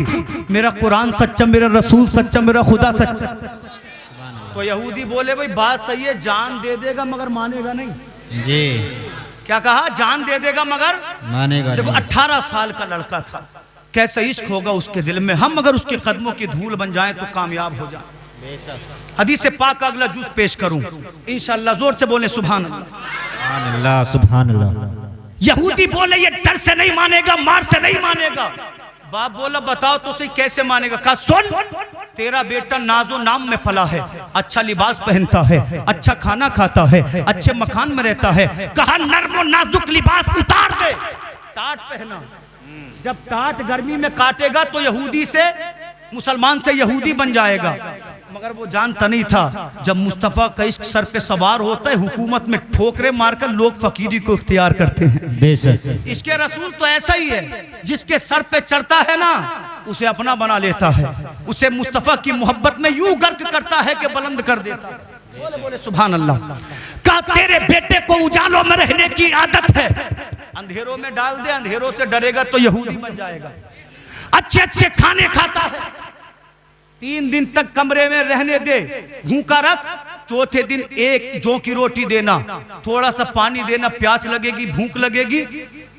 मेरा कुरान सच्चा, मेरा रसूल सच्चा, मेरा खुदा सच्चा। तो यहूदी बोले भाई बात सही है, जान दे देगा मगर मानेगा नहीं। जी क्या कहा? जान दे देगा मगर मानेगा। देखो 18 साल का लड़का था, कैसा इश्क होगा उसके दिल में। हम अगर उसके कदमों की धूल बन जाएं तो कामयाब हो जाए। हदीस पाक का अगला जुज पेश करूं इंशाअल्लाह। जोर से बोले सुभान अल्लाह, सुभान अल्लाह। यहूदी बोले ये डर से नहीं मानेगा, मार से नहीं मानेगा। बाप बोला बताओ तो सही कैसे मानेगा? कहा सुन, तेरा बेटा नाजो नाम में पला है, अच्छा लिबास पहनता है, अच्छा खाना खाता है, अच्छे मकान में रहता है। कहा नर्म नाजुक लिबास उतार दे, टाट पहना। जब टाट गर्मी में काटेगा तो यहूदी से, मुसलमान से यहूदी बन जाएगा। मगर वो जानता नहीं था जब मुस्तफ़ा का इश्क सर पे सवार होता है, हुकूमत में ठोकरे मारकर लोग फकीरी को इख्तियार करते हैं। बेशक। इसके रसूल तो ऐसा ही है, जिसके सर पे चढ़ता है ना उसे अपना बना लेता है, उसे मुस्तफ़ा की मोहब्बत में यूं गर्क करता है कि बुलंद कर देता है। बोले बोले सुभान अल्लाह। कहा तेरे बेटे को उजालों में रहने की आदत है, अंधेरों में डाल दे, अंधेरों से डरेगा तो यहूदी बन जाएगा। अच्छे अच्छे खाने खाता है, 3 दिन तक कमरे में रहने दे, भूखा रख, चौथे दिन एक जौ की रोटी देना, थोड़ा सा पानी देना, प्यास लगेगी, भूख लगेगी,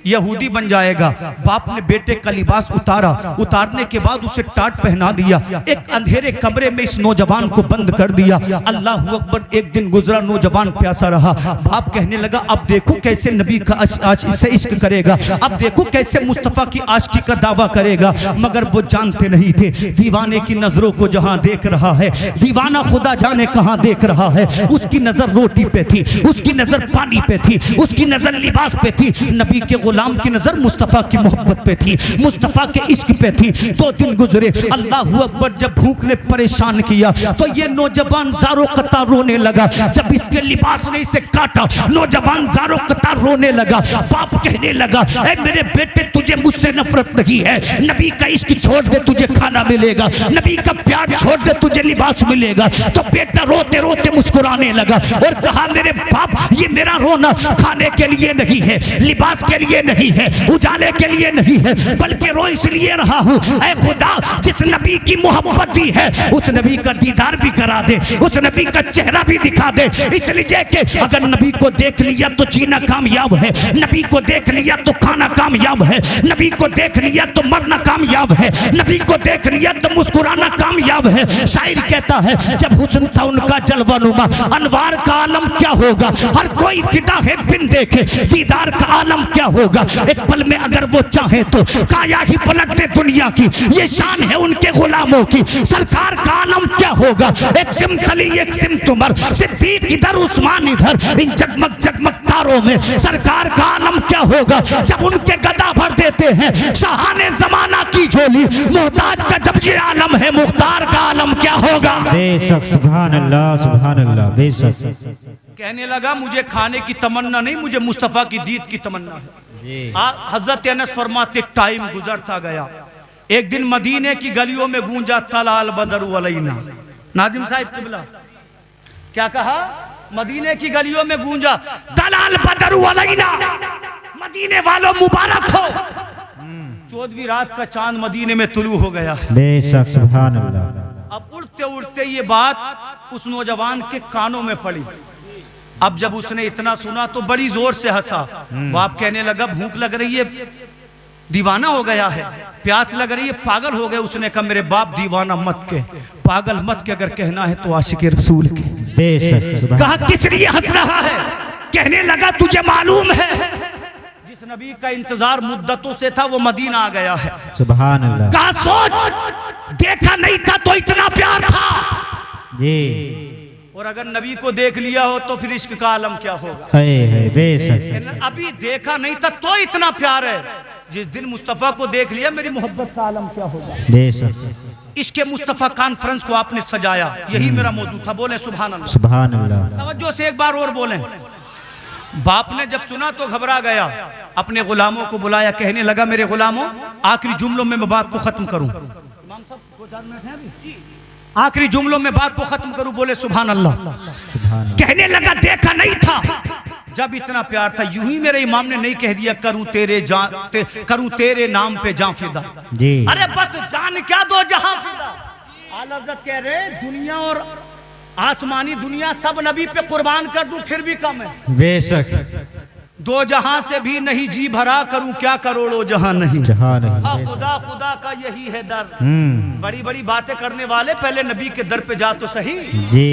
यहूदी बन जाएगा। बाप ने बेटे का लिबास उतारा, उतारने के बाद उसे टाट पहना दिया, एक अंधेरे कमरे में इस नौजवान को बंद कर दिया। अल्लाह अकबर। एक दिन गुजरा, नौजवान प्यासा रहा। बाप कहने लगा अब देखो कैसे नबी का से इश्क करेगा, अब देखो कैसे मुस्तफ़ा की आशिकी का दावा करेगा। मगर वो जानते नहीं थे दीवाने की नजरों को जहां देख रहा है, दीवाना खुदा जाने कहां देख रहा है। उसकी नजर रोटी पे थी, उसकी नजर पानी पे थी, उसकी नजर लिबास पे थी। नबी के गुलाम की नजर मुस्तफ़ा की मोहब्बत पे थी, मुस्तफ़ा के इश्क पे थी। 2 दिन गुजरे, अल्लाह अकबर। जब भूख ने परेशान किया तो ये नौजवान ज़ारो कतार रोने लगा। जब इसके लिबास ने इसे काटा, नौजवान ज़ारो कतार रोने लगा। बाप कहने लगा ऐ मेरे बेटे तुझे मुझसे नफरत नहीं है, नबी का इश्क छोड़ दे तुझे खाना मिलेगा, नबी का प्यार छोड़ दे तुझे लिबास मिलेगा। तो बेटा रोते रोते मुस्कुराने लगा और कहा मेरे बाप ये मेरा रोना खाने के लिए नहीं है, लिबास के लिए नहीं है, उजाले के लिए नहीं है, बल्कि रो इसलिए रहा हूँ ऐ खुदा जिस नबी की मोहब्बत दी है उस नबी का दीदार भी करा दे, उस नबी का चेहरा भी दिखा दे। इसलिए कि अगर नबी को देख लिया तो जीना कामयाब है, नबी को देख लिया तो खाना कामयाब है, नबी को देख लिया तो मरना कामयाब है, नबी को देख लिया तो मुस्कुराना कामयाब है। शायर कहता है जब हुस्न था उनका जलवानुमा, अनवार का आलम क्या होगा, हर कोई फिदा है बिन देखे, दीदार का आलम क्या होगा। एक पल में अगर वो चाहे तो काया ही पलट दे दुनिया की, ये शान है उनके गुलामों की। सरकार का आलम क्या होगा, एक सिमत अली एक सिमत उमर, सिद्दीक इधर उस्मान इधर, इन जगमग जगमग तारों में सरकार का आलम क्या होगा। जब उनके गदा भर देते हैं शाहाने जमाना की झोली, मोहताज का जब ये आलम है, मुख्तार का आलम क्या हो। होगा। बेशक सुभान अल्लाह बेशक। कहने लगा मुझे खाने की तमन्ना नहीं, मुझे मुस्तफ़ा की दीद की तमन्ना है। हजरत अनस फरमाते टाइम गुजरता गया, एक दिन मदीने की गलियों में गूंजा तलाल बदर अलैना। नाजिम साहिब किबला क्या कहा? मदीने की गलियों में गूंजा तलाल बदर अलैना, मदीने वालों मुबारक हो। 14वीं रात का चांद मदीने में तुलू हो गया। बेशक सुभान अल्लाह। अब उड़ते उड़ते ये बात उस नौजवान के कानों में पड़ी। अब जब उसने इतना सुना तो बड़ी जोर से हंसा। बाप कहने लगा भूख लग रही है, दीवाना हो गया है, प्यास लग रही है, पागल हो गए। उसने कहा मेरे बाप दीवाना मत के, पागल मत के, अगर कहना है तो आशिक रसूल के। बेशक। कहा किस लिए हंस रहा है? कहने लगा तुझे मालूम है जिस नबी का इंतजार मुद्दतों से था वो मदीना आ गया है। सुभान अल्लाह। कहा सोच, देखा नहीं था तो इतना प्यार था जी। और अगर नबी को देख लिया हो तो फिर इश्क का आलम क्या होगा? है बेशक। अभी देखा नहीं था तो इतना प्यार है, जिस दिन मुस्तफ़ा को देख लिया मेरी मोहब्बत का आलम क्या होगा? बेशक। इसके मुस्तफ़ा कॉन्फ्रेंस को आपने सजाया, यही मेरा मौजू था। बोले सुभान अल्लाह। सुभान अल्लाह। तवज्जो से एक बार और बोले। बाप ने जब सुना तो घबरा गया, अपने गुलामों को बुलाया, कहने लगा मेरे गुलामों आखिरी जुमलों में मैं बात को खत्म करूं, आखिरी जुमलों में बात को खत्म करूं। बोले सुभान अल्लाह। कहने लगा देखा नहीं था। जब इतना प्यार था यूं ही मेरे इमाम ने नहीं कह दिया करूं तेरे नाम पे जान फिदा जी। अरे बस जान क्या दो जहां फिदा। आला हज़रत कह रहे दुनिया और आसमानी दुनिया सब नबी पे कुर्बान कर दूं फिर भी कम है। बेशक। दो जहां से भी नहीं जी भरा, करूं क्या करोड़ों जहां नहीं। जहां नहीं। खुदा खुदा का यही है दर। बड़ी बड़ी बातें करने वाले पहले नबी के दर पे जा तो सही जी।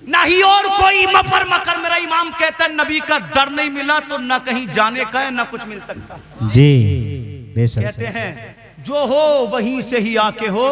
नहीं और कोई मफर मकर। मेरा इमाम कहता है नबी का दर नहीं मिला तो ना कहीं जाने का है ना कुछ मिल सकता जी। बेशक। कहते हैं जो हो वहीं से ही आके हो,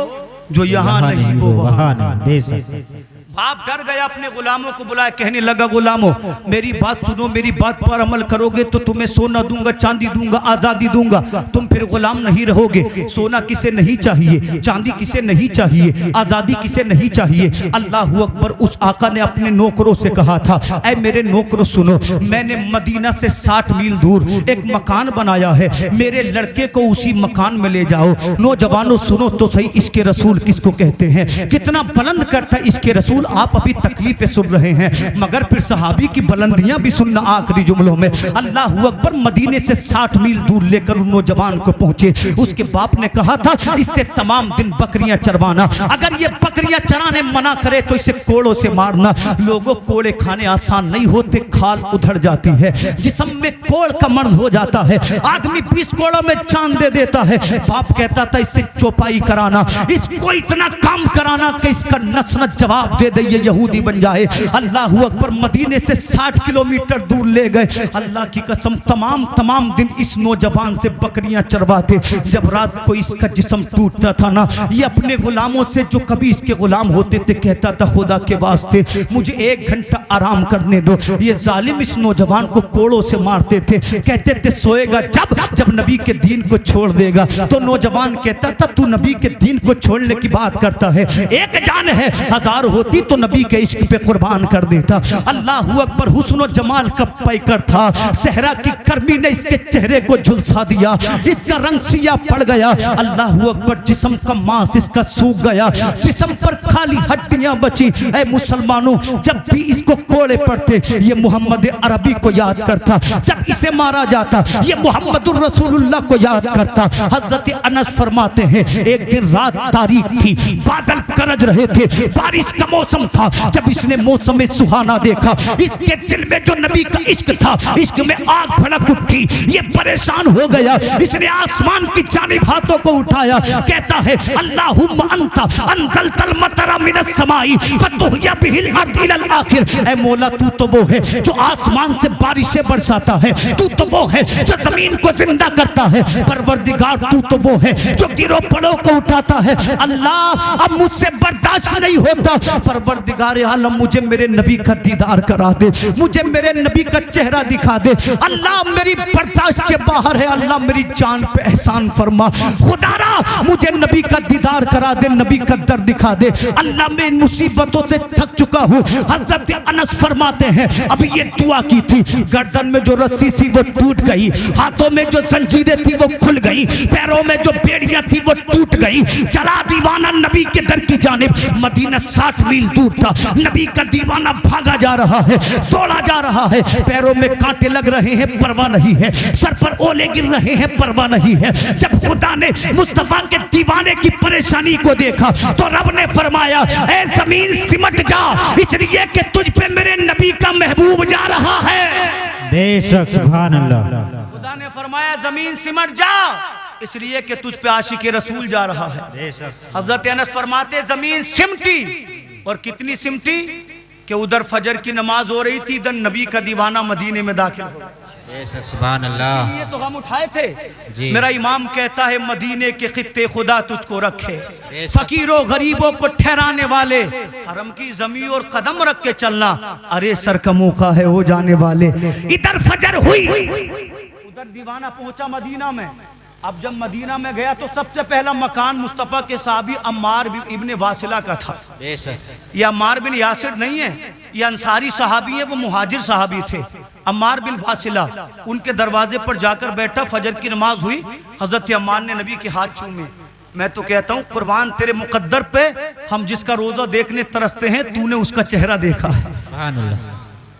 जो यहाँ नहीं वो वहाँ नहीं। बेशक। बाप डर गया, अपने गुलामों को बुलाया, कहने लगा गुलामों मेरी बात सुनो, मेरी बात पर अमल करोगे तो तुम्हें सोना दूंगा, चांदी दूंगा, आजादी दूंगा, तुम फिर गुलाम नहीं रहोगे। सोना किसे नहीं चाहिए, चांदी किसे नहीं चाहिए, आजादी किसे नहीं चाहिए। अल्लाह अकबर। उस आका ने अपने नौकरों से कहा था ऐ मेरे नौकरों सुनो, मैंने मदीना से 60 मील दूर एक मकान बनाया है, मेरे लड़के को उसी मकान में ले जाओ। नौजवानों सुनो तो सही, इसके रसूल किसको कहते हैं? कितना बुलंद करता इसके रसूल। आप अभी तकलीफें सुन रहे हैं मगर फिर सहाबी की बुलंदियां भी सुनना आखिरी जुमलों में। अल्लाह अकबर। मदीने से 60 मील दूर लेकर उन नौजवान को पहुंचे। उसके बाप ने कहा था इससे तमाम दिन बकरियां चरवाना, अगर ये बकरियां चराने मना करे तो इसे कोड़ों से मारना। लोगों कोड़े खाने आसान नहीं होते, खाल उधड़ जाती है, जिस्म में कोड़ का मर्ज हो जाता है, आदमी 20 कोड़ों में चांद दे देता है। बाप कहता था इससे चौपाई कराना, इसको इतना काम कराना कि इसका नस न जवाब दे दे, ये यहूदी बन जाए। अल्लाह अकबर। मदीने से 60 किलोमीटर दूर ले गए। अल्लाह की कसम तमाम दिन इस नौजवान से बकरियां चरवाते। जब रात को इसका जिस्म टूटता था ना, ये अपने गुलामों से जो कभी इसके गुलाम होते थे कहता था खुदा के वास्ते मुझे 1 घंटा आराम करने दो। ये जालिम इस नौजवान को कोड़ों से मारते थे, कहते थे सोएगा जब नबी के दीन को छोड़ देगा। तो नौजवान कहता था तू नबी के दीन को छोड़ने की बात करता है, एक जान है, 1000 होती तो नबी के इश्क पे कुर्बान कर देता। अल्लाह अकबर। हुस्न और जमाल का पैकर था, सहरा की गर्मी ने इसके चेहरे को झुलसा दिया, इसका रंग सिया पड़ गया। अल्लाह अकबर। जिस्म का मांस इसका सूख गया, जिस्म पर खाली हड्डियां बची। ऐ मुसलमानों जब भी इसको कोड़े पड़ते ये मोहम्मद अरबी को याद करता, जब इसे मारा जाता ये मोहम्मदुर रसूलुल्लाह को याद करता। हजरत अनस फरमाते हैं एक दिन रात तारीक थी, बादल गरज रहे थे, बारिश का मौसम था। जब इसने मौसम सुहाना देखा, इसके दिल में जो नबी का इश्क था, इश्क में आग भड़क उठी, ये परेशान हो गया। इसने आसमान की जानिब हाथों को उठाया, कहता है अल्लाहुम्मा अंता अंज़लतल मतरा मिनस समाई फतुहिया बिहिल अर्द इलल आखिर। ऐ मौला तू तो वो है जो आसमान से बारिशें बरसाता है, तू तो वो है जो जमीन को जिंदा करता है, परवरदिगार तू तो वो है जो गिरो पड़ों को उठाता है। अल्लाह अब मुझसे बर्दाश्त नहीं होता, परवरदिगार आलम मुझे मेरे नबी का दीदार करा दे, मुझे मेरे नबी का चेहरा दिखा दे। अल्लाह मेरी बर्दाश्त के बाहर है, अल्लाह मेरी जान पे एहसान फरमा। खुदारा मुझे नबी का दीदार करा दे, नबी का दर दिखा दे। अल्लाह मैं इन मुसीबतों से थक चुका हूँ। हजरत अनस फरमाते हैं अभी ये दुआ की थी, गर्दन में जो रस्सी थी वो टूट गई, हाथों में जो जंजीरें थी वो खुल गई, पैरों में जो बेड़ियां थी वो टूट गई। चला दीवाना नबी के दर की जानिब। मदीना 60 मील दूर था, नबी का दीवाना भागा जा रहा है, दौड़ा जा रहा है। पैरों में कांटे लग रहे हैं, परवाह नहीं है, सर पर ओले गिर रहे हैं, परवाह नहीं है। जब खुदा ने मुस्तफा के दीवाने की परेशानी को देखा तो रब ने फरमाया ऐ जमीन सिमट जा, इसलिए कि तुझ पे मेरे नबी का महबूब जा रहा है। बेशक सुभान अल्लाह। खुदा ने फरमाया जमीन सिमट जा, इसलिए कि तुझ पे आशिक रसूल जा रहा है। हजरत अनस फरमाते जमीन सिमटी, और कितनी सिमटी कि उधर फजर की नमाज हो रही थी, इधर नबी का दीवाना मदीने में दाखिल हो गया। बेशक सुभान अल्लाह। ये तो हम उठाए थे जी। मेरा इमाम कहता है मदीने के खित्ते खुदा तुझको रखे, फकीरों गरीबों को ठहराने वाले, हरम की जमी और कदम रख के चलना, अरे सर का मौका है हो जाने वाले। इधर फजर हुई, उधर दीवाना पहुंचा मदीना में। अब जब मदीना में गया तो सबसे पहला मकान मुस्तफ़ा के साहबी अम्मार इब्ने वासिला का था। ये अम्मार बिन यासिर नहीं है, ये अंसारी सहाबी है, वो मुहाजिर सहाबी थे। अम्मार बिन वासिला उनके दरवाजे पर जाकर बैठा, फजर की नमाज हुई, हजरत अम्मार ने नबी के हाथ चूमे। मैं तो कहता हूँ कुर्बान तेरे मुकद्दर पे, हम जिसका रोजा देखने तरसते हैं, तूने उसका चेहरा देखा है। सुभान अल्लाह।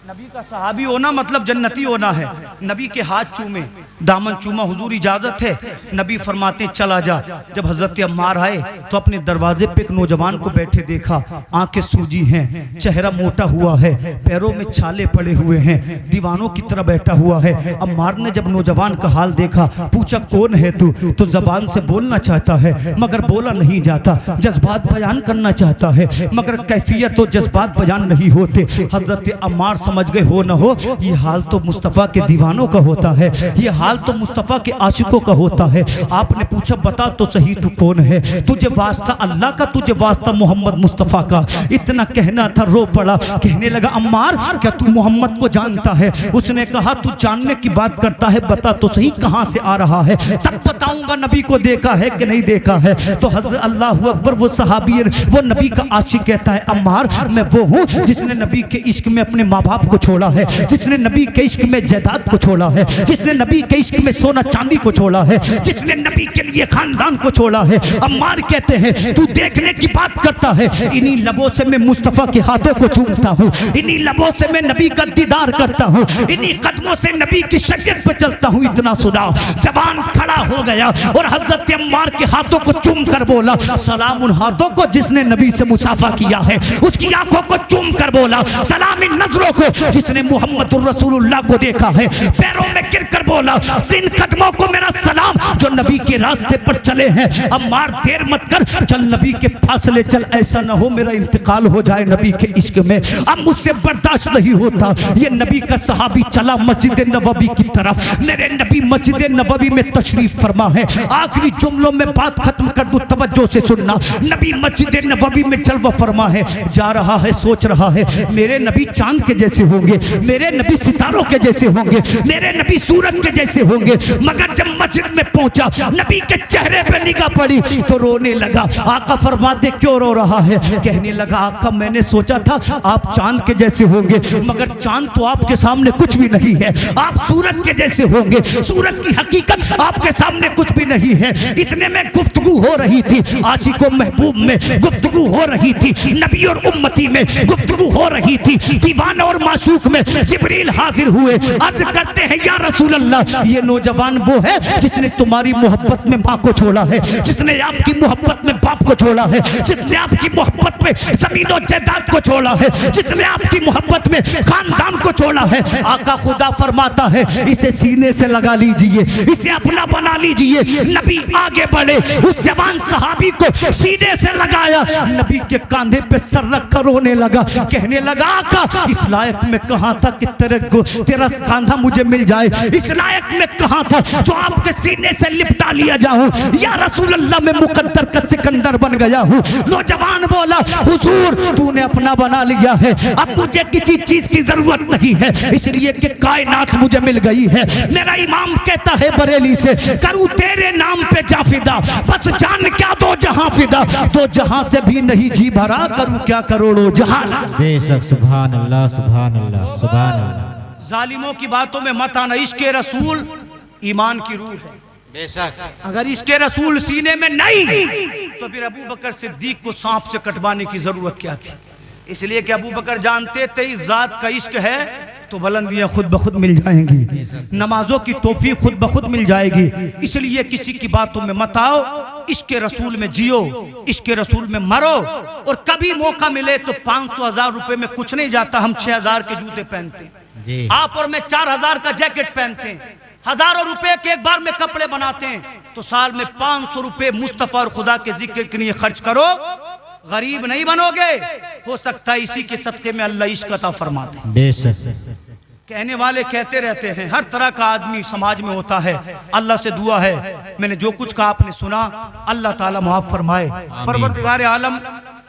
नबी का सहाबी होना मतलब जन्नती होना है। नबी के हाथ चूमे, दामन चूमा, हुजूर इजाजत है। नबी फरमाते चला जा। जब हजरत अम्मार आए तो अपने दरवाजे पे एक नौजवान को बैठे देखा, आंखें सूजी हैं, चेहरा मोटा हुआ है, पैरों में छाले पड़े हुए हैं, दीवानों की तरह बैठा हुआ है। अम्मार ने जब नौजवान का हाल देखा, पूछा कौन है तू? तो जबान से बोलना चाहता है मगर बोला नहीं जाता, जज्बात बयान करना चाहता है मगर कैफियत और जज्बात बयान नहीं होते। हजरत अम्मार समझ गए हो न हो ये हाल तो मुस्तफ़ा के दीवानों का होता है, ये हाल तो मुस्तफ़ा के आशिकों का होता है। आपने पूछा बता तो सही तू कौन है? तुझे वास्ता अल्लाह का, तुझे वास्ता मोहम्मद मुस्तफ़ा का। इतना कहना था, रो पड़ा, कहने लगा अम्मार क्या तू मोहम्मद को जानता है? उसने कहा तू जानने की बात करता है, बता तो सही कहां से आ रहा है, तब बताऊंगा नबी को देखा है कि नहीं देखा है। तो हज़रत अल्लाह अकबर, वो सहाबी, वो नबी का आशिक कहता है अम्मार मैं वो हूँ जिसने नबी के इश्क में अपने माँ बाप को छोड़ा है, जिसने नबी के इश्क में जायदाद को छोड़ा है, जिसने नबी के इश्क में सोना चांदी को छोड़ा है, जिसने नबी के लिए खानदान को छोड़ा है। अम्मार कहते हैं तू देखने की बात करता है, इन्हीं लबों से मैं मुस्तफ़ा के हाथों को चूमता हूँ, इन्हीं लबों से मैं नबी का दीदार करता हूँ, इन्हीं कदमों से नबी की शरीयत पर चलता हूँ। इतना सुना जवान खड़ा हो गया और हजरत अम्मार के हाथों को चूम कर बोला सलाम उन हाथों को जिसने नबी से मुसाफा किया है, उसकी आंखों को चूम कर बोला सलाम इन नजरों को जिसने मोहम्मद रसूलुल्लाह को देखा है, पैरों में गिर कर बोला इन कदमों को मेरा सलाम जो नबी के रास्ते पर चले हैं। अम्मार देर मत कर, चल नबी के फासले चल, ऐसा ना हो मेरा इंतकाल हो जाए नबी के इश्क में, अब मुझसे बर्दाश्त नहीं होता। ये नबी का सहाबी चला मस्जिद नबवी की तरफ। मेरे नबी मस्जिद नबवी में तशरीफ फरमा है। आखिरी जुमलों में बात खत्म कर दूं, तवज्जो से सुनना। नबी मस्जिद नबवी में जलवा फरमा है, जा रहा है, सोच रहा है मेरे नबी चांद के जैसे होंगे, मेरे नबी सितारों के जैसे होंगे, मेरे नबी सूरज के जैसे होंगे। मगर जब मस्जिद में पहुंचा, नबी के चेहरे पे निगाह पड़ी तो रोने लगा। आका फरमाते क्यों रो रहा है? कहने लगा आका मैंने सोचा था आप चांद के जैसे होंगे, मगर चांद तो आपके सामने कुछ भी नहीं है, आप सूरज के जैसे होंगे, सूरज की हकीकत आपके सामने कुछ भी नहीं है। इतने में गुफ्तगू हो रही थी, आशिको महबूब में गुफ्तगू हो रही थी, नबी और उम्मती में गुफ्तगू हो रही थी, दीवाना और माशूक में जिब्रील हाजिर हुए। अर्ज करते हैं या रसूल अल्लाह ये नौजवान वो है जिसने तुम्हारी मोहब्बत में माँ को छोड़ा है, जिसने आपकी मोहब्बत में बाप को छोड़ा है, जिसने आपकी मोहब्बत में जमीन और जायदाद को छोड़ा है, जिसने आपकी मोहब्बत में खानदान को छोड़ा है। आका खुदा फरमाता है इसे सीने से लगा लीजिए, इसे अपना बना लीजिए। नबी आगे बढ़े, उस जवान सहाबी को सीने से लगाया, नबी के कांधे पे सर रख कर रोने लगा, कहने लगा आका इस लायक लायक में कहाँ था कि तेरा कांधा मुझे मिल जाए, इस लायक में कहाँ था जो आपके सीने से लिपटा लिया जाऊं। या रसूल अल्लाह मैं मुकद्दर का सिकंदर बन गया हूँ। नौजवान बोला हुजूर तूने अपना बना लिया है, अब मुझे किसी चीज की जरूरत नहीं है, इसलिए कि कायनात मुझे मिल गई है। मेरा इमाम कहता है बरेली से, करूँ तेरे नाम पे जा फिदा, बस जान क्या दो जहां फिदा, दो जहां से भी नहीं जी भरा, करूँ क्या करोड़ों जहां। बेशक सुभान अल्लाह सुभान अल्लाह सुभान अल्लाह। जालिमों की बातों में मत आना, इश्क रसूल ईमान की रूह है। बेशक अगर इश्क रसूल सीने में नहीं तो फिर अबू बकर सिद्दीक को सांप से कटवाने की जरूरत क्या थी। इसलिए कि अबू बकर जानते थे इस जात का इश्क है तो बुलंदियां खुद ब खुद मिल जाएंगी, नमाजों की तौफीक खुद ब खुद मिल जाएगी। इसलिए किसी की बातों में मत आओ, इश्क रसूल में जियो, इश्क रसूल में मरो। और कभी मौका मिले तो 500,000 रुपए में कुछ नहीं जाता, हम 6,000 के जूते पहनते हैं, आप और मैं 4,000 का जैकेट पहनते हैं, हजारों रुपए के एक बार में कपड़े बनाते हैं, तो साल में 500 रुपए मुस्तफा और खुदा के जिक्र के लिए खर्च करो, गरीब नहीं बनोगे। हो सकता है इसी के सदके में अल्लाह इश्क अता फरमा दे। बेशक कहने वाले कहते रहते हैं, हर तरह का आदमी समाज में होता है। अल्लाह से दुआ है मैंने जो कुछ कहा आपने सुना, अल्लाह ताला माफ फरमाए। परवरदिगार आलम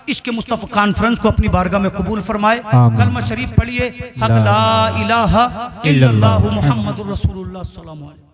इश्क मुस्तफा कॉन्फ्रेंस को अपनी बारगाह में कबूल फरमाए। कलमा शरीफ पढ़िए, हक ला इलाहा इल्लल्लाहु मुहम्मदुर रसूलुल्लाह सल्लल्लाहु अलैहि वसल्लम।